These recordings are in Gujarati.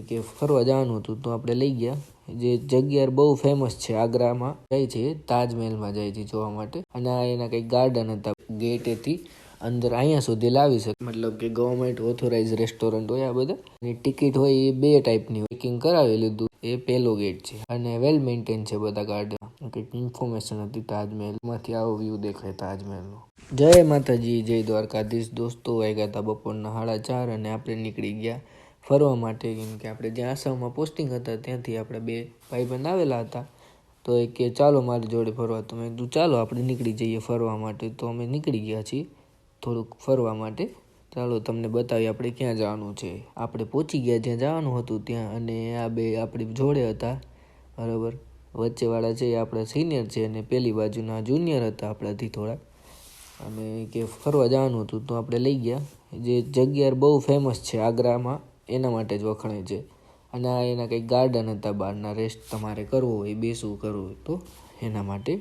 કે ફરવા જવાનું હતું તો આપણે લઈ ગયા. જે જગ્યા બહુ ફેમસ છે, આગ્રામાં જાય છે, તાજમહેલમાં જાય છે જોવા માટે. અને આ એના કંઈક ગાર્ડન હતા, ગેટેથી અંદર અહીંયા સુધી લાવી શકે, મતલબ કે ગવર્મેન્ટ ઓથોરાઇઝ રેસ્ટોરન્ટ હોય આ બધા. એની ટિકિટ હોય એ 2 ટાઈપની હોય. બુકિંગ કરાવી લીધું, એ પહેલો ગેટ છે અને વેલ મેન્ટેન છે બધા ગાર્ડન. કંઈક ઇન્ફોર્મેશન હતી તાજમહેલમાંથી. આવો વ્યૂ દેખાય તાજમહેલનો. જય માતાજી, જય દ્વારકાધીશ. દોસ્તો વાગ્યા હતા બપોરના 4:30 અને આપણે નીકળી ગયા ફરવા માટે. કેમ કે આપણે જ્યાં આસામમાં પોસ્ટિંગ હતા ત્યાંથી આપણે 2 ભાઈબંધ આવેલા હતા. તો એ કે ચાલો મારી જોડે ફરવા. તો મેં કીધું ચાલો આપણે નીકળી જઈએ ફરવા માટે. તો અમે નીકળી ગયા છીએ થોડુંક ફરવા માટે. ચાલો તમને બતાવીએ આપણે ક્યાં જવાનું છે. આપણે પહોંચી ગયા જ્યાં જવાનું હતું ત્યાં. અને આ 2 આપણી જોડે હતા, બરાબર. વચ્ચેવાળા છે એ આપણા સિનિયર છે અને પેલી બાજુના જુનિયર હતા આપણાથી થોડાક. અને કે ફરવા જવાનું હતું તો આપણે લઈ ગયા. જે જગ્યા બહુ ફેમસ છે આગ્રામાં, એના માટે જ વખણાય છે. અને આ એના કંઈક ગાર્ડન હતા, બહારના રેસ્ટ તમારે કરવો હોય, બેસવું કરવું હોય તો એના માટે.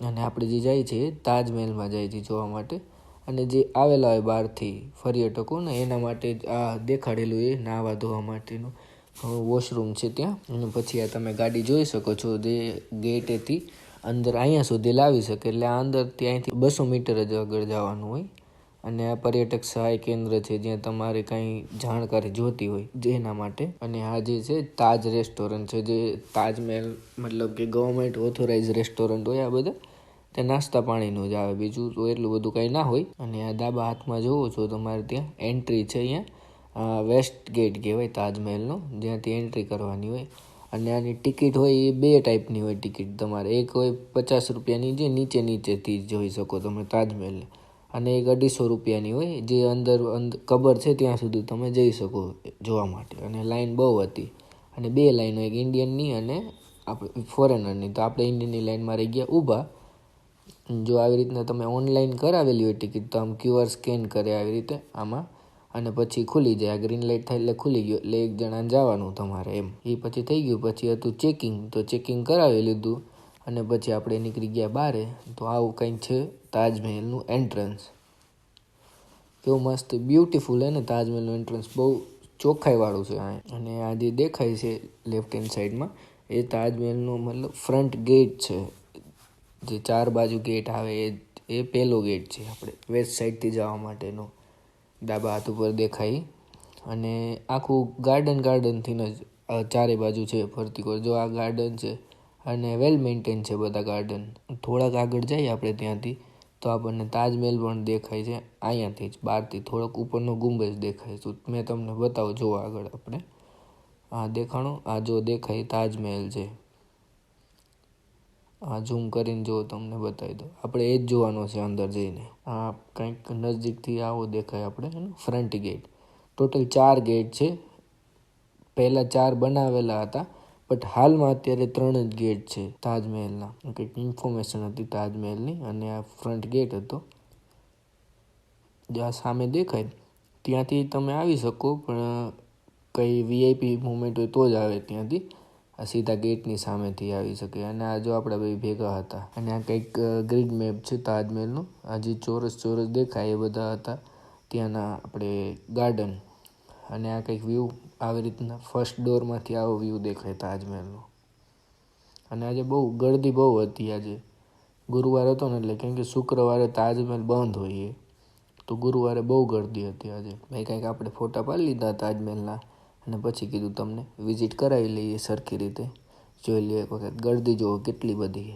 અને આપણે જે જાય છે તાજમહેલમાં જાય છે જોવા માટે. અને જે આવેલા હોય બહારથી પર્યટકો ને એના માટે આ દેખાડેલું એ નાહવા ધોવા માટેનું વોશરૂમ છે ત્યાં. અને પછી આ તમે ગાડી જોઈ શકો છો, જે ગેટેથી અંદર અહીંયા સુધી લાવી શકે. એટલે આ અંદર ત્યાંથી 200 મીટર જ આગળ જવાનું હોય. અને આ પર્યટક સહાય કેન્દ્ર છે જ્યાં તમારે કંઈ જાણકારી જોતી હોય જેના માટે. અને આ જે છે તાજ રેસ્ટોરન્ટ છે, જે તાજમહેલ મતલબ કે ગવર્મેન્ટ ઓથોરાઇઝ રેસ્ટોરન્ટ હોય આ બધા. તે નાસ્તા પાણીનું જ આવે, બીજું તો એટલું બધું કંઈ ના હોય. અને આ ડાબા હાથમાં જોવો છો તમારે ત્યાં એન્ટ્રી છે. અહીંયા વેસ્ટ ગેટ કહેવાય તાજમહેલનો, જ્યાંથી એન્ટ્રી કરવાની હોય. અને આની ટિકિટ હોય એ 2 ટાઈપની હોય ટિકિટ તમારે. એક હોય 50 રૂપિયાની, જે નીચેથી જોઈ શકો તમે તાજમહેલને. અને એક 250 રૂપિયાની હોય, જે અંદર કબર છે ત્યાં સુધી તમે જઈ શકો જોવા માટે. અને લાઈન બહુ હતી. અને 2 લાઈનો, એક ઇન્ડિયનની અને આપણે ફોરેનરની. તો આપણે ઇન્ડિયનની લાઈનમાં રહી ગયા ઊભા. જો આવી રીતના તમે ઓનલાઈન કરાવેલી હોય ટિકિટ તો આમ QR સ્કેન કરે આવી રીતે આમાં, અને પછી ખુલી જાય. આ ગ્રીન લાઇટ થાય એટલે ખુલી ગયો, એટલે 1 જણાને જવાનું તમારે એમ. એ પછી થઈ ગયું. પછી હતું ચેકિંગ, તો ચેકિંગ કરાવી લીધું. અને પછી આપણે નીકળી ગયા બહાર. તો આવું કંઈક છે તાજમહેલનું એન્ટ્રન્સ. કેવું મસ્ત બ્યુટીફુલ હે ને તાજમહેલનું એન્ટ્રન્સ, બહુ ચોખ્ખાઈવાળું છે. અને આ જે દેખાય છે લેફ્ટ હેન્ડ સાઈડમાં, એ તાજમહેલનો મતલબ ફ્રન્ટ ગેટ છે. જે 4 બાજુ ગેટ આવે એ પહેલો ગેટ છે આપણે વેસ્ટ સાઈડથી જવા માટેનો, ડાબા હાથ ઉપર દેખાય. અને આખું ગાર્ડનથી જ ચારે બાજુ છે ફરતી કોર. જો આ ગાર્ડન છે અને વેલ મેન્ટેન છે બધા ગાર્ડન. થોડાક આગળ જઈએ આપણે ત્યાંથી તો આપણને તાજમહેલ પણ દેખાય છે. અહીંયાથી જ બહારથી થોડોક ઉપરનો ગુંબજ દેખાય. તો મેં તમને બતાવું, જો આગળ આપણે આ દેખાણો, આ જો દેખાય તાજમહેલ છે. આ ઝૂમ કરીને જો તમને બતાવી દો. આપણે એ જ જોવાનો છે અંદર જઈને. આ કંઈક નજીકથી આવો દેખાય આપણે ફ્રન્ટ ગેટ. ટોટલ 4 ગેટ છે. પહેલાં 4 બનાવેલા હતા, બટ હાલમાં અત્યારે 3 જ ગેટ છે તાજમહેલના. કંઈક ઇન્ફોર્મેશન હતી તાજમહેલની. અને આ ફ્રન્ટ ગેટ હતો, જ્યાં સામે દેખાય ત્યાંથી તમે આવી શકો. પણ કંઈ VIP મુમેન્ટ હોય તો જ આવે ત્યાંથી. આ સીધા ગેટની સામેથી આવી શકે. અને આ જો આપણા ભાઈ ભેગા હતા. અને આ કંઈક ગ્રીડ મેપ છે તાજમહેલનું. આ જે ચોરસ દેખાય એ બધા હતા ત્યાંના આપણે ગાર્ડન. અને આ કંઈક વ્યૂ આવી રીતના ફર્સ્ટ ડોરમાંથી આવો વ્યૂ દેખાય તાજમહેલનો. અને આજે ગળદી બહુ હતી. આજે ગુરુવાર હતો ને, એટલે કેમ કે શુક્રવારે તાજમહેલ બંધ હોય તો ગુરુવારે બહુ ગળદી હતી આજે. ભાઈ કંઈક આપણે ફોટા પાડી લીધા તાજમહેલના. અને પછી કીધું તમને વિઝિટ કરાવી લઈએ સરખી રીતે, જોઈ લઈએ એક વખત. ગળદી જુઓ કેટલી બધી.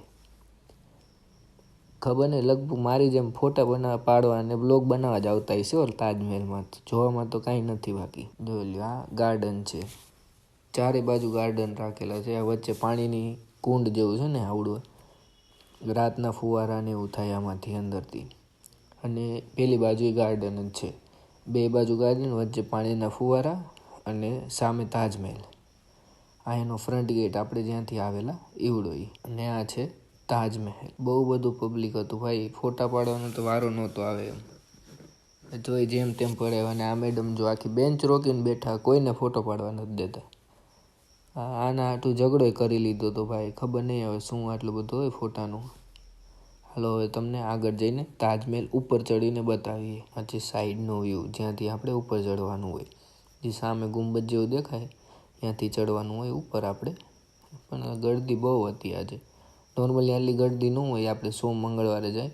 ખબર નહીં, લગભગ મારી જેમ ફોટા પાડવા અને બ્લોગ બનાવવા જ આવતા હશે તાજમહેલમાં. જોવામાં તો કાંઈ નથી બાકી. જોઈ લો, આ ગાર્ડન છે. ચારે બાજુ ગાર્ડન રાખેલા છે. આ વચ્ચે પાણીની કુંડ જેવું છે ને આવડું. રાતના ફુવારા ને એવું થાય આમાંથી અંદરથી. અને પેલી બાજુ ગાર્ડન જ છે. 2 બાજુ ગાર્ડન, વચ્ચે પાણીના ફુવારા અને સામે તાજમહેલ. આ એનો ફ્રન્ટ ગેટ આપણે જ્યાંથી આવેલા એવડો. અને આ છે તાજમહેલ. બહુ બધું પબ્લિક હતું ભાઈ. ફોટા પાડવાનો તો વારો નહોતો આવે એમ. જોઈ જેમ તેમ પડે. અને આ મેડમ જો આખી બેન્ચ રોકીને બેઠા, કોઈને ફોટો પાડવા નથી દેતા. આના હાટું ઝઘડો કરી લીધો તો ભાઈ. ખબર નહીં હવે શું આટલું બધું હોય ફોટાનું. હાલો હવે તમને આગળ જઈને તાજમહેલ ઉપર ચડીને બતાવીએ. આ જે સાઈડનો વ્યૂ જ્યાંથી આપણે ઉપર ચડવાનું હોય. જે સામે ગુંબજ જેવું દેખાય ત્યાંથી ચડવાનું હોય ઉપર આપણે. પણ ગળદી બહુ હતી આજે. નોર્મલી આટલી ગળદી ન હોય, આપણે મંગળવારે જાય.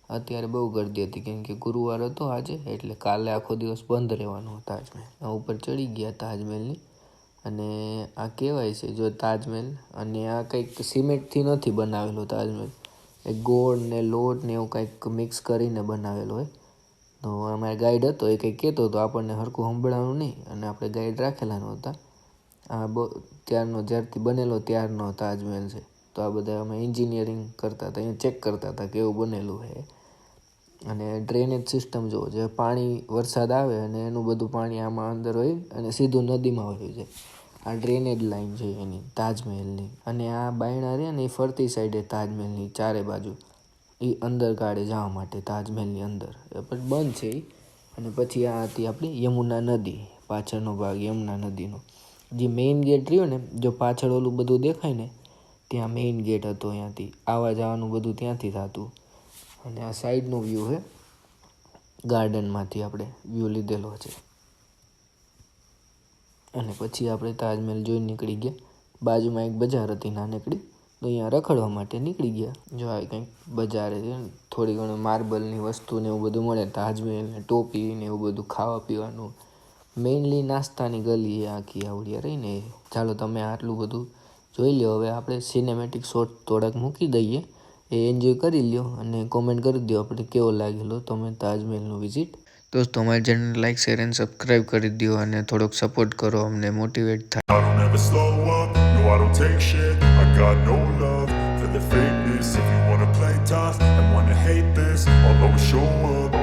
અત્યારે બહુ ગળદી હતી કેમ કે ગુરુવાર હતો આજે, એટલે કાલે આખો દિવસ બંધ રહેવાનો તાજમહેલ. આ ઉપર ચડી ગયા તાજમહેલની. અને આ કહેવાય છે જો તાજમહેલ, અને આ કંઈક સિમેન્ટથી નથી બનાવેલો તાજમહેલ, એ ગોળ ને લોટ ને એવું કંઈક મિક્સ કરીને બનાવેલો હોય. તો અમારે ગાઈડ હતો, એ કંઈક કહેતો હતો, આપણને સરખું સંભળાવાનું નહીં, અને આપણે ગાઈડ રાખેલા નહોતા. આ ત્યારનો જ્યારથી બનેલો ત્યારનો તાજમહેલ છે. તો આ બધા અમે એન્જિનિયરિંગ કરતા હતા, અહીંયા ચેક કરતા હતા કેવું બનેલું છે. અને ડ્રેનેજ સિસ્ટમ જુઓ, જે પાણી વરસાદ આવે અને એનું બધું પાણી આમાં અંદર હોય અને સીધું નદીમાં વહી જાય. આ ડ્રેનેજ લાઈન છે એની તાજમહેલની. અને આ બાયણા રહે ને એ ફરતી સાઈડે તાજમહેલની ચારે બાજુ એ અંદર કાઢે જવા માટે તાજમહેલની અંદર, એ પણ બંધ છે એ. અને પછી આ હતી આપણી યમુના નદી, પાછળનો ભાગ યમુના નદીનો. જે મેઇન ગેટ રહ્યો ને, જો પાછળ ઓલું બધું દેખાય ને, ત્યાં મેઇન ગેટ હતો. અહીંયાથી આવવા જવાનું બધું ત્યાંથી થતું. અને આ સાઈડનો વ્યૂ છે, ગાર્ડનમાંથી આપણે વ્યૂ લીધેલો છે. અને પછી આપણે તાજમહેલ જોઈને નીકળી ગયા. બાજુમાં એક બજાર હતી નાનકડી, તો અહીંયા રખડવા માટે નીકળી ગયા. જો આ કંઈક બજાર છે, થોડી ઘણી માર્બલની વસ્તુ ને એવું બધું મળે, તાજમહેલ ને ટોપી ને એવું બધું ખાવા પીવાનું. મેઇનલી નાસ્તાની ગલી એ આખી આવડી રહીને. ચાલો તમે આટલું બધું જોઈ લો. હવે આપણે સિનેમેટિક શોટ થોડાક મૂકી દઈએ, એ એન્જોય કરી લ્યો અને કોમેન્ટ કરી દો આપણે કેવો લાગેલો તમે તાજમહેલનું વિઝિટ. દોસ્તો અમારી channel like share and subscribe કરી દો અને થોડોક સપોર્ટ કરો, અમને મોટિવેટ થાય. I don't ever slow up, no I don't take shit. I got no love for the fakeness. If you wanna play tough and wanna hate this, I'll always show up.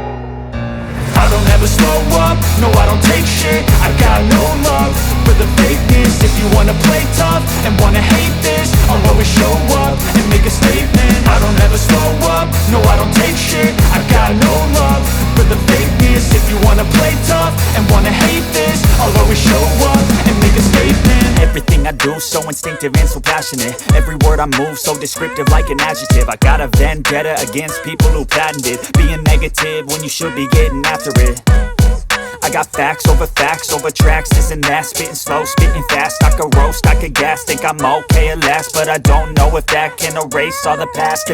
I don't ever slow up, no I don't take shit. I got no love for the fakeness. If you wanna play tough and wanna hate this, I'll always show up and make a statement. I don't ever slow up, no I don't take shit. I got no love for the fakeness. If you wanna play tough and wanna hate this, I'll always show up and make a statement. Everything I do so instinctive and so passionate. Every word I move so descriptive like an adjective. I got a vendetta against people who patented being negative when you should be getting after it. I got facts over tracks, this and that. Spitting slow, spitting fast. I could roast, I could gas. Think I'm okay at last, but I don't know if that can erase all the past. And